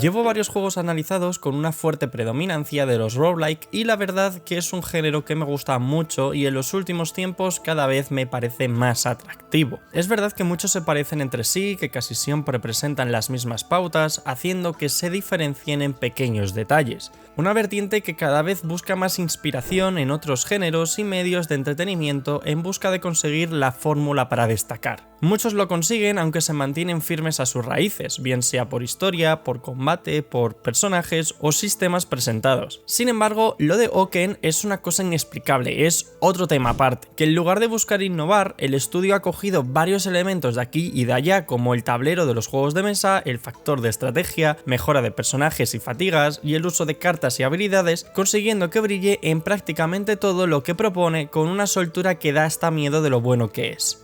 Llevo varios juegos analizados con una fuerte predominancia de los roguelike y la verdad que es un género que me gusta mucho y en los últimos tiempos cada vez me parece más atractivo. Es verdad que muchos se parecen entre sí, que casi siempre presentan las mismas pautas, haciendo que se diferencien en pequeños detalles. Una vertiente que cada vez busca más inspiración en otros géneros y medios de entretenimiento en busca de conseguir la fórmula para destacar. Muchos lo consiguen aunque se mantienen firmes a sus raíces, bien sea por historia, por combate, por personajes o sistemas presentados. Sin embargo, lo de Oken es una cosa inexplicable, es otro tema aparte, que en lugar de buscar innovar, el estudio ha cogido varios elementos de aquí y de allá como el tablero de los juegos de mesa, el factor de estrategia, mejora de personajes y fatigas y el uso de cartas y habilidades, consiguiendo que brille en prácticamente todo lo que propone con una soltura que da hasta miedo de lo bueno que es.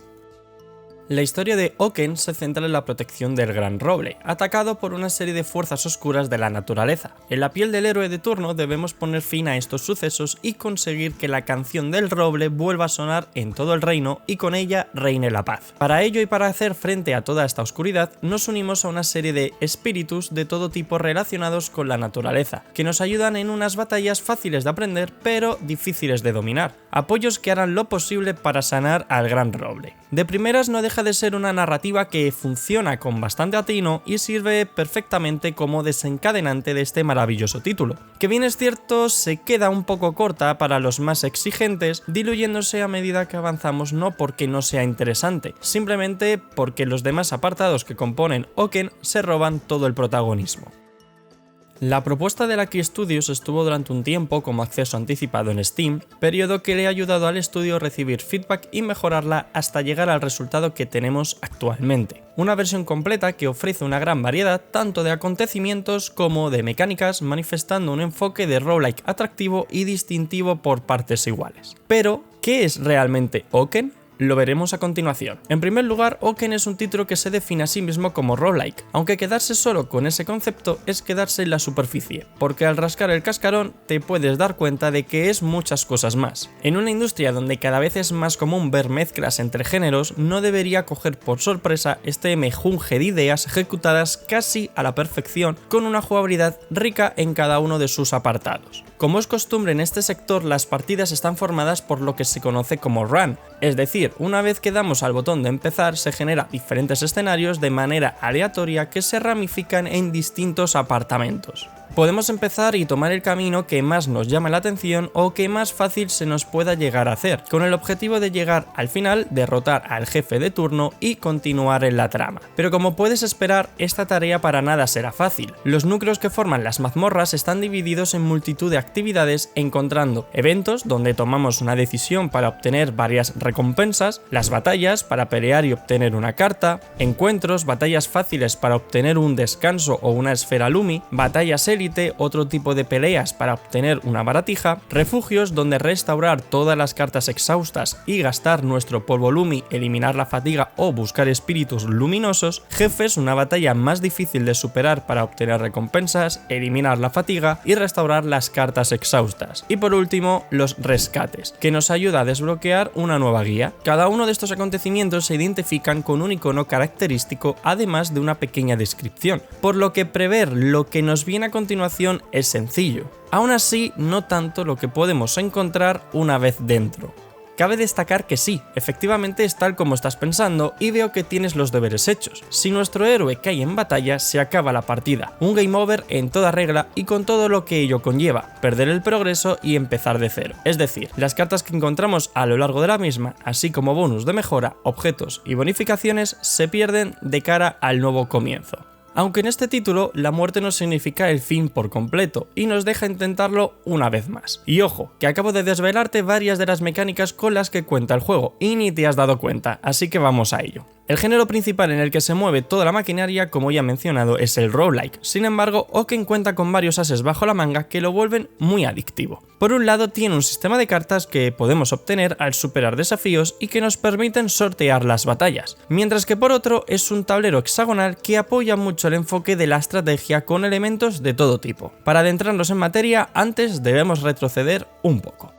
La historia de Oken se centra en la protección del Gran Roble, atacado por una serie de fuerzas oscuras de la naturaleza. En la piel del héroe de turno debemos poner fin a estos sucesos y conseguir que la canción del roble vuelva a sonar en todo el reino y con ella reine la paz. Para ello y para hacer frente a toda esta oscuridad, nos unimos a una serie de espíritus de todo tipo relacionados con la naturaleza, que nos ayudan en unas batallas fáciles de aprender pero difíciles de dominar, apoyos que harán lo posible para sanar al Gran Roble. De primeras no deja de ser una narrativa que funciona con bastante atino y sirve perfectamente como desencadenante de este maravilloso título, que bien es cierto se queda un poco corta para los más exigentes, diluyéndose a medida que avanzamos no porque no sea interesante, simplemente porque los demás apartados que componen Oken se roban todo el protagonismo. La propuesta de Lucky Studios estuvo durante un tiempo como acceso anticipado en Steam, periodo que le ha ayudado al estudio a recibir feedback y mejorarla hasta llegar al resultado que tenemos actualmente. Una versión completa que ofrece una gran variedad tanto de acontecimientos como de mecánicas, manifestando un enfoque de roguelike atractivo y distintivo por partes iguales. Pero, ¿qué es realmente Oken? Lo veremos a continuación. En primer lugar, Oken es un título que se define a sí mismo como roguelike, aunque quedarse solo con ese concepto es quedarse en la superficie, porque al rascar el cascarón te puedes dar cuenta de que es muchas cosas más. En una industria donde cada vez es más común ver mezclas entre géneros, no debería coger por sorpresa este mejunje de ideas ejecutadas casi a la perfección, con una jugabilidad rica en cada uno de sus apartados. Como es costumbre en este sector, las partidas están formadas por lo que se conoce como run, es decir, una vez que damos al botón de empezar se generan diferentes escenarios de manera aleatoria que se ramifican en distintos apartamentos. Podemos empezar y tomar el camino que más nos llame la atención o que más fácil se nos pueda llegar a hacer, con el objetivo de llegar al final, derrotar al jefe de turno y continuar en la trama. Pero como puedes esperar, esta tarea para nada será fácil. Los núcleos que forman las mazmorras están divididos en multitud de actividades, encontrando eventos donde tomamos una decisión para obtener varias recompensas, las batallas para pelear y obtener una carta, encuentros, batallas fáciles para obtener un descanso o una esfera Lumi, batallas élite, otro tipo de peleas para obtener una baratija, refugios donde restaurar todas las cartas exhaustas y gastar nuestro polvo Lumi, eliminar la fatiga o buscar espíritus luminosos, jefes, una batalla más difícil de superar para obtener recompensas, eliminar la fatiga y restaurar las cartas exhaustas. Y por último, los rescates, que nos ayuda a desbloquear una nueva guía. Cada uno de estos acontecimientos se identifican con un icono característico, además de una pequeña descripción, por lo que prever lo que nos viene a continuación es sencillo. Aún así, no tanto lo que podemos encontrar una vez dentro. Cabe destacar que sí, efectivamente es tal como estás pensando y veo que tienes los deberes hechos. Si nuestro héroe cae en batalla, se acaba la partida, un game over en toda regla y con todo lo que ello conlleva, perder el progreso y empezar de cero. Es decir, las cartas que encontramos a lo largo de la misma, así como bonus de mejora, objetos y bonificaciones, se pierden de cara al nuevo comienzo. Aunque en este título la muerte no significa el fin por completo y nos deja intentarlo una vez más. Y ojo, que acabo de desvelarte varias de las mecánicas con las que cuenta el juego y ni te has dado cuenta, así que vamos a ello. El género principal en el que se mueve toda la maquinaria, como ya he mencionado, es el roguelike. Sin embargo, Oken cuenta con varios ases bajo la manga que lo vuelven muy adictivo. Por un lado, tiene un sistema de cartas que podemos obtener al superar desafíos y que nos permiten sortear las batallas, mientras que por otro es un tablero hexagonal que apoya mucho el enfoque de la estrategia con elementos de todo tipo. Para adentrarnos en materia, antes debemos retroceder un poco.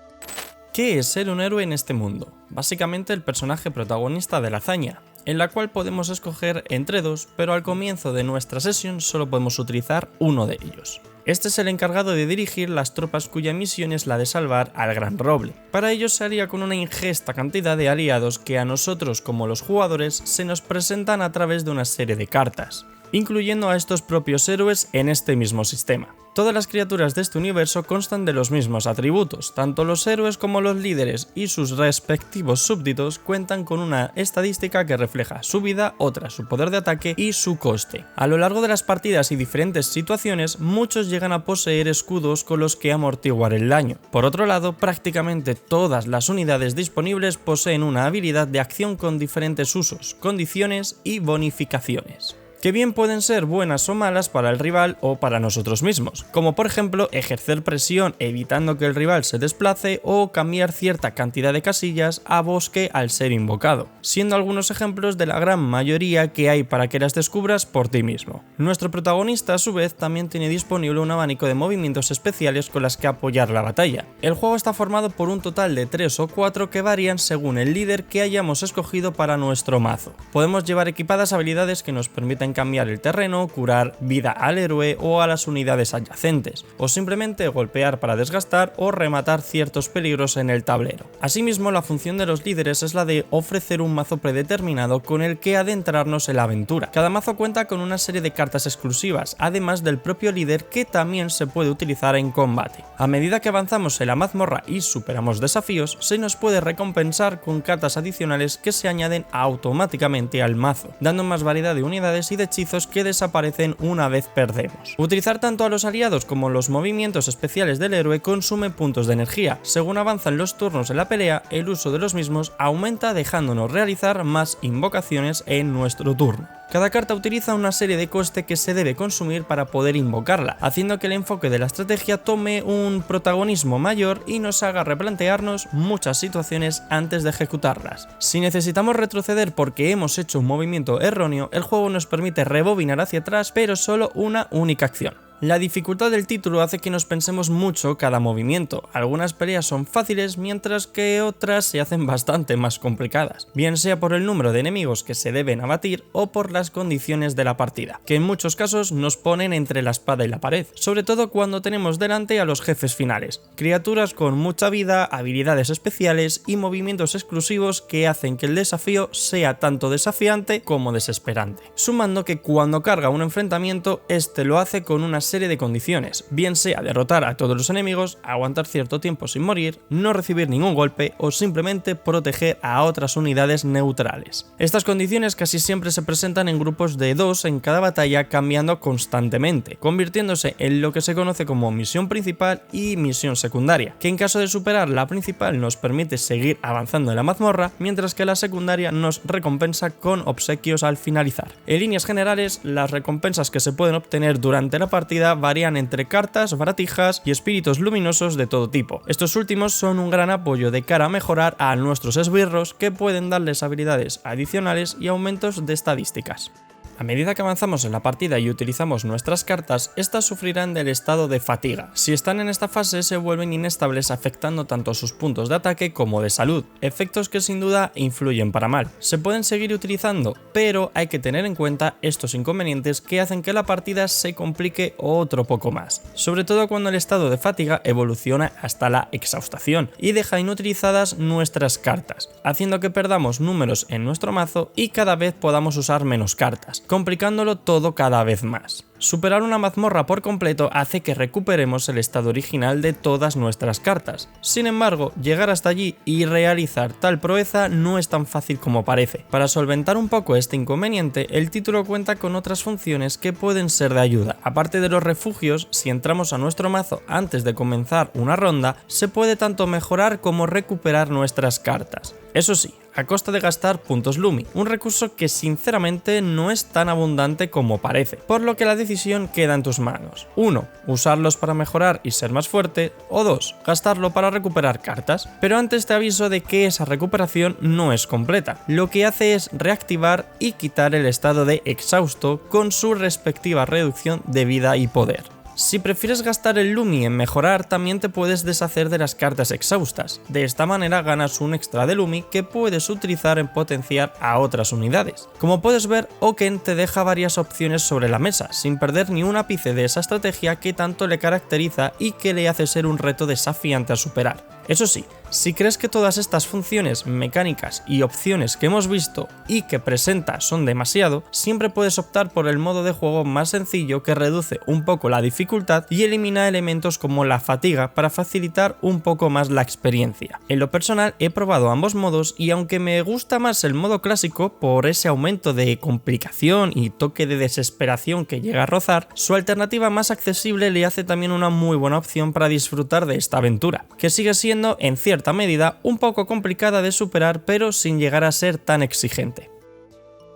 ¿Qué es ser un héroe en este mundo? Básicamente el personaje protagonista de la hazaña. en la cual podemos escoger entre dos, pero al comienzo de nuestra sesión solo podemos utilizar uno de ellos. Este es el encargado de dirigir las tropas cuya misión es la de salvar al Gran Roble. Para ello se haría con una ingesta cantidad de aliados que a nosotros como los jugadores se nos presentan a través de una serie de cartas, incluyendo a estos propios héroes en este mismo sistema. Todas las criaturas de este universo constan de los mismos atributos, tanto los héroes como los líderes y sus respectivos súbditos cuentan con una estadística que refleja su vida, otra su poder de ataque y su coste. A lo largo de las partidas y diferentes situaciones, muchos llegan a poseer escudos con los que amortiguar el daño. Por otro lado, prácticamente todas las unidades disponibles poseen una habilidad de acción con diferentes usos, condiciones y bonificaciones, que bien pueden ser buenas o malas para el rival o para nosotros mismos, como por ejemplo ejercer presión evitando que el rival se desplace o cambiar cierta cantidad de casillas a bosque al ser invocado, siendo algunos ejemplos de la gran mayoría que hay para que las descubras por ti mismo. Nuestro protagonista a su vez también tiene disponible un abanico de movimientos especiales con las que apoyar la batalla. El juego está formado por un total de 3 o 4 que varían según el líder que hayamos escogido para nuestro mazo. Podemos llevar equipadas habilidades que nos permiten cambiar el terreno, curar vida al héroe o a las unidades adyacentes, o simplemente golpear para desgastar o rematar ciertos peligros en el tablero. Asimismo, la función de los líderes es la de ofrecer un mazo predeterminado con el que adentrarnos en la aventura. Cada mazo cuenta con una serie de cartas exclusivas, además del propio líder que también se puede utilizar en combate. A medida que avanzamos en la mazmorra y superamos desafíos, se nos puede recompensar con cartas adicionales que se añaden automáticamente al mazo, dando más variedad de unidades y de hechizos que desaparecen una vez perdemos. Utilizar tanto a los aliados como los movimientos especiales del héroe consume puntos de energía. Según avanzan los turnos en la pelea, el uso de los mismos aumenta dejándonos realizar más invocaciones en nuestro turno. Cada carta utiliza una serie de coste que se debe consumir para poder invocarla, haciendo que el enfoque de la estrategia tome un protagonismo mayor y nos haga replantearnos muchas situaciones antes de ejecutarlas. Si necesitamos retroceder porque hemos hecho un movimiento erróneo, el juego nos permite rebobinar hacia atrás, pero solo una única acción. La dificultad del título hace que nos pensemos mucho cada movimiento. Algunas peleas son fáciles mientras que otras se hacen bastante más complicadas, bien sea por el número de enemigos que se deben abatir o por las condiciones de la partida, que en muchos casos nos ponen entre la espada y la pared, sobre todo cuando tenemos delante a los jefes finales, criaturas con mucha vida, habilidades especiales y movimientos exclusivos que hacen que el desafío sea tanto desafiante como desesperante. Sumando que cuando carga un enfrentamiento, este lo hace con una serie de condiciones, bien sea derrotar a todos los enemigos, aguantar cierto tiempo sin morir, no recibir ningún golpe o simplemente proteger a otras unidades neutrales. Estas condiciones casi siempre se presentan en grupos de 2 en cada batalla, cambiando constantemente, convirtiéndose en lo que se conoce como misión principal y misión secundaria, que en caso de superar la principal nos permite seguir avanzando en la mazmorra, mientras que la secundaria nos recompensa con obsequios al finalizar. En líneas generales, las recompensas que se pueden obtener durante la partida varían entre cartas, baratijas y espíritus luminosos de todo tipo. Estos últimos son un gran apoyo de cara a mejorar a nuestros esbirros, que pueden darles habilidades adicionales y aumentos de estadísticas. A medida que avanzamos en la partida y utilizamos nuestras cartas, estas sufrirán del estado de fatiga. Si están en esta fase, se vuelven inestables, afectando tanto sus puntos de ataque como de salud, efectos que sin duda influyen para mal. Se pueden seguir utilizando, pero hay que tener en cuenta estos inconvenientes que hacen que la partida se complique otro poco más, sobre todo cuando el estado de fatiga evoluciona hasta la exhaustación y deja inutilizadas nuestras cartas, haciendo que perdamos números en nuestro mazo y cada vez podamos usar menos cartas, complicándolo todo cada vez más. Superar una mazmorra por completo hace que recuperemos el estado original de todas nuestras cartas. Sin embargo, llegar hasta allí y realizar tal proeza no es tan fácil como parece. Para solventar un poco este inconveniente, el título cuenta con otras funciones que pueden ser de ayuda. Aparte de los refugios, si entramos a nuestro mazo antes de comenzar una ronda, se puede tanto mejorar como recuperar nuestras cartas. Eso sí, a costa de gastar puntos Lumi, un recurso que sinceramente no es tan abundante como parece, por lo que la decisión queda en tus manos. 1. Usarlos para mejorar y ser más fuerte, o 2. Gastarlo para recuperar cartas. Pero antes te aviso de que esa recuperación no es completa, lo que hace es reactivar y quitar el estado de exhausto con su respectiva reducción de vida y poder. Si prefieres gastar el Lumi en mejorar, también te puedes deshacer de las cartas exhaustas. De esta manera ganas un extra de Lumi que puedes utilizar en potenciar a otras unidades. Como puedes ver, Oken te deja varias opciones sobre la mesa, sin perder ni un ápice de esa estrategia que tanto le caracteriza y que le hace ser un reto desafiante a superar. Eso sí, si crees que todas estas funciones, mecánicas y opciones que hemos visto y que presenta son demasiado, siempre puedes optar por el modo de juego más sencillo que reduce un poco la dificultad y elimina elementos como la fatiga para facilitar un poco más la experiencia. En lo personal he probado ambos modos y aunque me gusta más el modo clásico por ese aumento de complicación y toque de desesperación que llega a rozar, su alternativa más accesible le hace también una muy buena opción para disfrutar de esta aventura, que sigue siendo en cierta medida un poco complicada de superar pero sin llegar a ser tan exigente.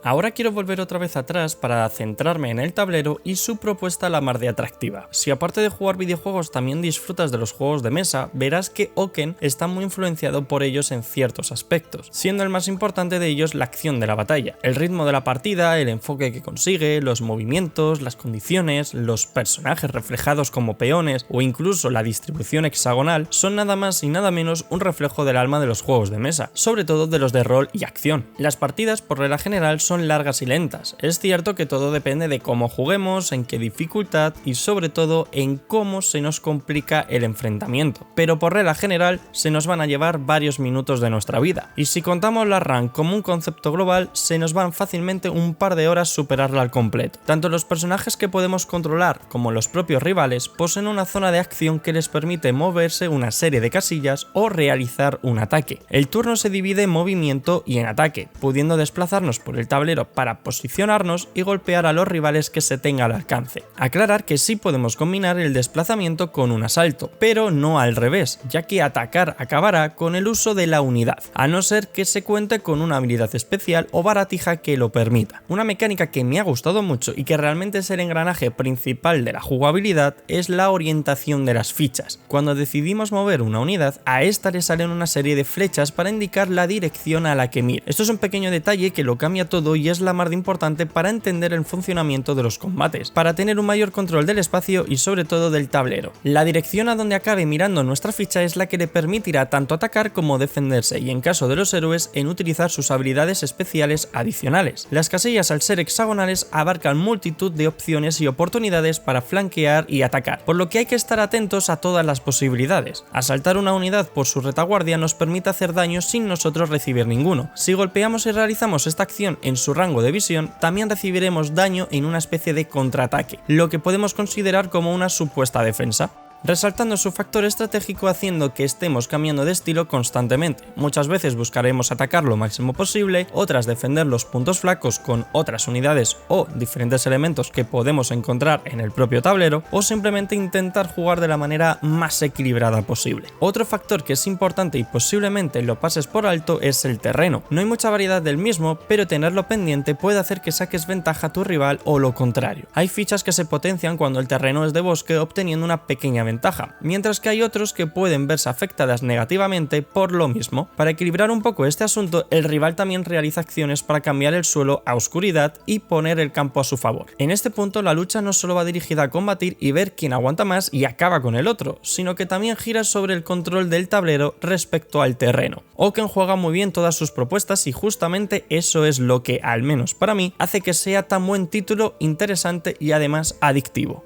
Ahora quiero volver otra vez atrás para centrarme en el tablero y su propuesta la mar de atractiva. Si aparte de jugar videojuegos también disfrutas de los juegos de mesa, verás que Oken está muy influenciado por ellos en ciertos aspectos, siendo el más importante de ellos la acción de la batalla. El ritmo de la partida, el enfoque que consigue, los movimientos, las condiciones, los personajes reflejados como peones o incluso la distribución hexagonal son nada más y nada menos un reflejo del alma de los juegos de mesa, sobre todo de los de rol y acción. Las partidas por regla general son largas y lentas. Es cierto que todo depende de cómo juguemos, en qué dificultad y sobre todo en cómo se nos complica el enfrentamiento, pero por regla general se nos van a llevar varios minutos de nuestra vida, y si contamos la run como un concepto global se nos van fácilmente un par de horas superarla al completo. Tanto los personajes que podemos controlar como los propios rivales poseen una zona de acción que les permite moverse una serie de casillas o realizar un ataque. El turno se divide en movimiento y en ataque, pudiendo desplazarnos por el tablero para posicionarnos y golpear a los rivales que se tenga al alcance. Aclarar que sí podemos combinar el desplazamiento con un asalto, pero no al revés, ya que atacar acabará con el uso de la unidad, a no ser que se cuente con una habilidad especial o baratija que lo permita. Una mecánica que me ha gustado mucho y que realmente es el engranaje principal de la jugabilidad es la orientación de las fichas. Cuando decidimos mover una unidad, a esta le salen una serie de flechas para indicar la dirección a la que mira. Esto es un pequeño detalle que lo cambia todo y es la más importante para entender el funcionamiento de los combates, para tener un mayor control del espacio y sobre todo del tablero. La dirección a donde acabe mirando nuestra ficha es la que le permitirá tanto atacar como defenderse y en caso de los héroes en utilizar sus habilidades especiales adicionales. Las casillas al ser hexagonales abarcan multitud de opciones y oportunidades para flanquear y atacar, por lo que hay que estar atentos a todas las posibilidades. Asaltar una unidad por su retaguardia nos permite hacer daño sin nosotros recibir ninguno. Si golpeamos y realizamos esta acción en su rango de visión, también recibiremos daño en una especie de contraataque, lo que podemos considerar como una supuesta defensa, resaltando su factor estratégico haciendo que estemos cambiando de estilo constantemente. Muchas veces buscaremos atacar lo máximo posible, otras defender los puntos flacos con otras unidades o diferentes elementos que podemos encontrar en el propio tablero, o simplemente intentar jugar de la manera más equilibrada posible. Otro factor que es importante y posiblemente lo pases por alto es el terreno. No hay mucha variedad del mismo, pero tenerlo pendiente puede hacer que saques ventaja a tu rival o lo contrario. Hay fichas que se potencian cuando el terreno es de bosque obteniendo una pequeña ventaja, mientras que hay otros que pueden verse afectadas negativamente por lo mismo. Para equilibrar un poco este asunto, el rival también realiza acciones para cambiar el suelo a oscuridad y poner el campo a su favor. En este punto la lucha no solo va dirigida a combatir y ver quién aguanta más y acaba con el otro, sino que también gira sobre el control del tablero respecto al terreno. Oken juega muy bien todas sus propuestas y justamente eso es lo que, al menos para mí, hace que sea tan buen título, interesante y además adictivo.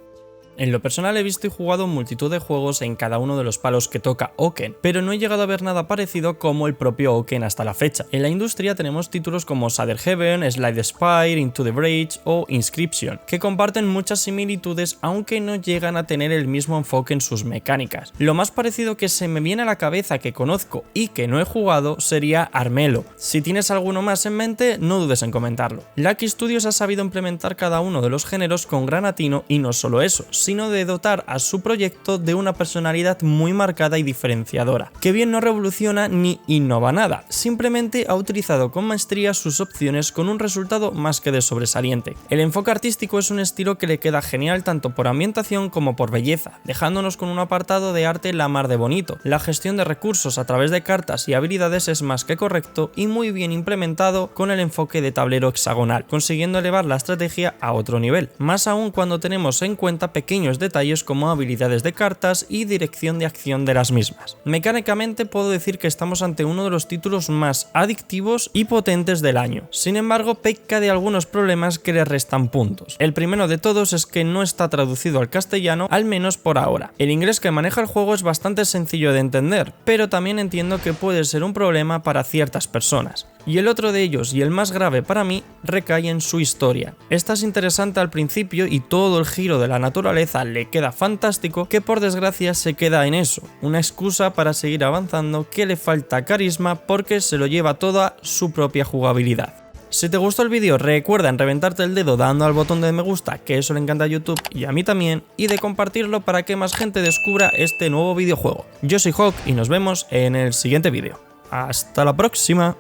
En lo personal he visto y jugado multitud de juegos en cada uno de los palos que toca Oken, pero no he llegado a ver nada parecido como el propio Oken hasta la fecha. En la industria tenemos títulos como Shader Heaven, Slide Spire, Into the Breach o Inscription, que comparten muchas similitudes aunque no llegan a tener el mismo enfoque en sus mecánicas. Lo más parecido que se me viene a la cabeza que conozco y que no he jugado sería Armello. Si tienes alguno más en mente, no dudes en comentarlo. Lucky Studios ha sabido implementar cada uno de los géneros con gran atino y no solo eso, sino de dotar a su proyecto de una personalidad muy marcada y diferenciadora, que bien no revoluciona ni innova nada, simplemente ha utilizado con maestría sus opciones con un resultado más que de sobresaliente. El enfoque artístico es un estilo que le queda genial tanto por ambientación como por belleza, dejándonos con un apartado de arte la mar de bonito. La gestión de recursos a través de cartas y habilidades es más que correcto y muy bien implementado con el enfoque de tablero hexagonal, consiguiendo elevar la estrategia a otro nivel, más aún cuando tenemos en cuenta pequeños pequeños detalles como habilidades de cartas y dirección de acción de las mismas. Mecánicamente puedo decir que estamos ante uno de los títulos más adictivos y potentes del año. Sin embargo, peca de algunos problemas que le restan puntos. El primero de todos es que no está traducido al castellano, al menos por ahora. El inglés que maneja el juego es bastante sencillo de entender, pero también entiendo que puede ser un problema para ciertas personas. Y el otro de ellos, y el más grave para mí, recae en su historia. Esta es interesante al principio y todo el giro de la naturaleza le queda fantástico, que por desgracia se queda en eso, una excusa para seguir avanzando que le falta carisma porque se lo lleva toda su propia jugabilidad. Si te gustó el vídeo, recuerda en reventarte el dedo dando al botón de me gusta, que eso le encanta a YouTube y a mí también, y de compartirlo para que más gente descubra este nuevo videojuego. Yo soy Hawk y nos vemos en el siguiente vídeo. ¡Hasta la próxima!